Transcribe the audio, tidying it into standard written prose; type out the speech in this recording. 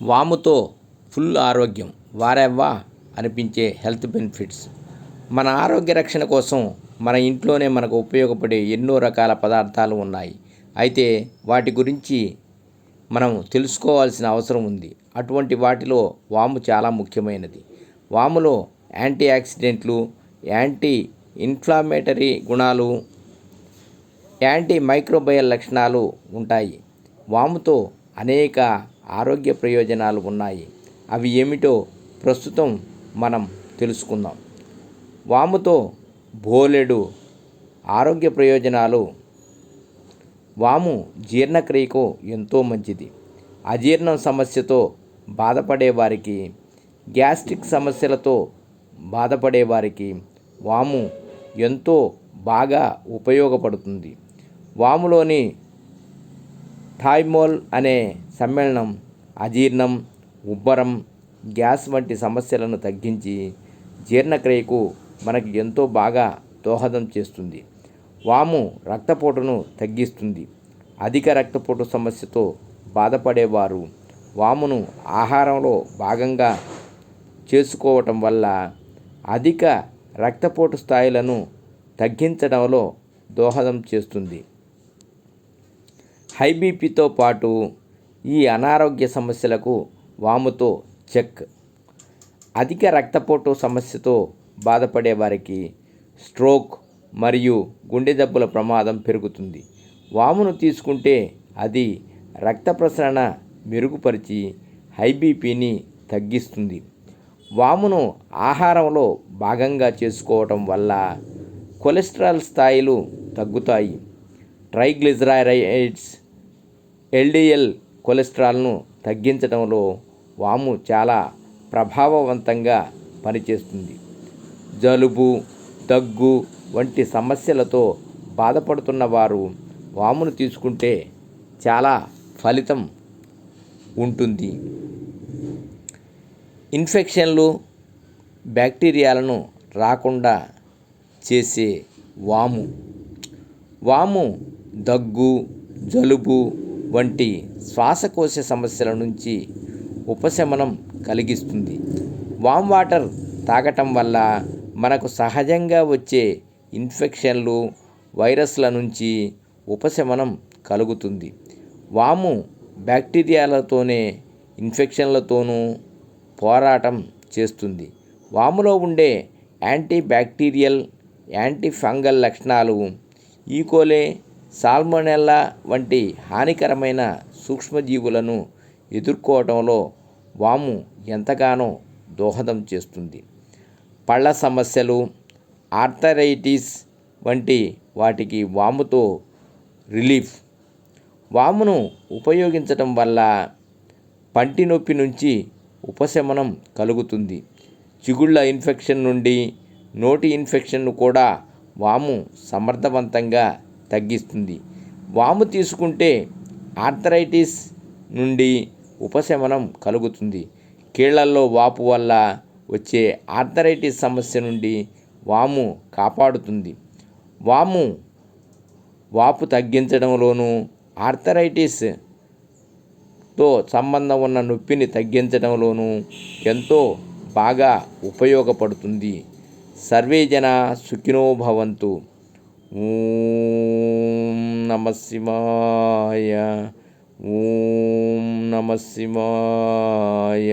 వాముతో full ఆరోగ్యం వారెవ్వా అనిపించే health benefits. మన ఆరోగ్య రక్షణ కోసం మన ఇంట్లోనే మనకు ఉపయోగపడే ఎన్నో రకాల పదార్థాలు ఉన్నాయి. అయితే వాటి గురించి మనం తెలుసుకోవాల్సిన అవసరం ఉంది. అటువంటి వాటిలో వాము చాలా ముఖ్యమైనది. వాములో యాంటీ ఆక్సిడెంట్లు, యాంటీ ఇన్ఫ్లమేటరీ గుణాలు, యాంటీ మైక్రోబయల్ లక్షణాలు ఉంటాయి. వాముతో అనేక ఆరోగ్య ప్రయోజనాలు ఉన్నాయి. అవి ఏమిటో ప్రస్తుతం మనం తెలుసుకుందాం. వాముతో బోలెడు ఆరోగ్య ప్రయోజనాలు. వాము జీర్ణక్రియకు ఎంతో మంచిది. అజీర్ణం సమస్యతో బాధపడేవారికి, గ్యాస్ట్రిక్ సమస్యలతో బాధపడేవారికి వాము ఎంతో బాగా ఉపయోగపడుతుంది. వాములోని థైమోల్ అనే సమ్మేళనం అజీర్ణం, ఉబ్బరం, గ్యాస్ వంటి సమస్యలను తగ్గించి జీర్ణక్రియకు మనకి ఎంతో బాగా దోహదం చేస్తుంది. వాము రక్తపోటును తగ్గిస్తుంది. అధిక రక్తపోటు సమస్యతో బాధపడేవారు వామును ఆహారంలో భాగంగా చేసుకోవటం వల్ల అధిక రక్తపోటు స్థాయిలను తగ్గించడంలో దోహదం చేస్తుంది. హై బీపీతో పాటు ఈ అనారోగ్య సమస్యలకు వాముతో చెక్. అధిక రక్తపోటు సమస్యతో బాధపడే వారికి స్ట్రోక్ మరియు గుండె జబ్బుల ప్రమాదం పెరుగుతుంది. వామును తీసుకుంటే అది రక్త ప్రసరణ మెరుగుపరిచి హై బీపీని తగ్గిస్తుంది. వామును ఆహారంలో భాగంగా చేసుకోవటం వల్ల కొలెస్ట్రాల్ స్థాయిలు తగ్గుతాయి. ట్రైగ్లిజరైడ్స్, ఎల్డిఎల్ కొలెస్ట్రాల్ను తగ్గించడంలో వాము చాలా ప్రభావవంతంగా పనిచేస్తుంది. జలుబు, దగ్గు వంటి సమస్యలతో బాధపడుతున్న వారు వామును తీసుకుంటే చాలా ఫలితం ఉంటుంది. ఇన్ఫెక్షన్లు, బ్యాక్టీరియాలను రాకుండా చేసే వాము. వాము దగ్గు, జలుబు వంటి శ్వాసకోశ సమస్యల నుంచి ఉపశమనం కలిగిస్తుంది. వామ్ వాటర్ తాగటం వల్ల మనకు సహజంగా వచ్చే ఇన్ఫెక్షన్లు, వైరస్ల నుంచి ఉపశమనం కలుగుతుంది. వాము బ్యాక్టీరియాలతోనే ఇన్ఫెక్షన్లతోనూ పోరాటం చేస్తుంది. వాములో ఉండే యాంటీ బ్యాక్టీరియల్, యాంటీ ఫంగల్ లక్షణాలు ఈకోలే, సాల్మొనెల్లా వంటి హానికరమైన సూక్ష్మజీవులను ఎదుర్కోవడంలో వాము ఎంతగానో దోహదం చేస్తుంది. పళ్ళ సమస్యలు, ఆర్థరైటిస్ వంటి వాటికి వాముతో రిలీఫ్. వామును ఉపయోగించటం వల్ల పంటి నొప్పి నుంచి ఉపశమనం కలుగుతుంది. చిగుళ్ళ ఇన్ఫెక్షన్ నుండి నోటి ఇన్ఫెక్షన్ను కూడా వాము సమర్థవంతంగా తగ్గిస్తుంది. వాము తీసుకుంటే ఆర్థరైటిస్ నుండి ఉపశమనం కలుగుతుంది. కీళ్లల్లో వాపు వల్ల వచ్చే ఆర్థరైటిస్ సమస్య నుండి వాము కాపాడుతుంది. వాము వాపు తగ్గించడంలోనూ, ఆర్థరైటిస్తో సంబంధం ఉన్న నొప్పిని తగ్గించడంలోనూ ఎంతో బాగా ఉపయోగపడుతుంది. సర్వే జనా సుఖినో భవంతు. ఓం నమః శివాయ. ఓం నమః శివాయ.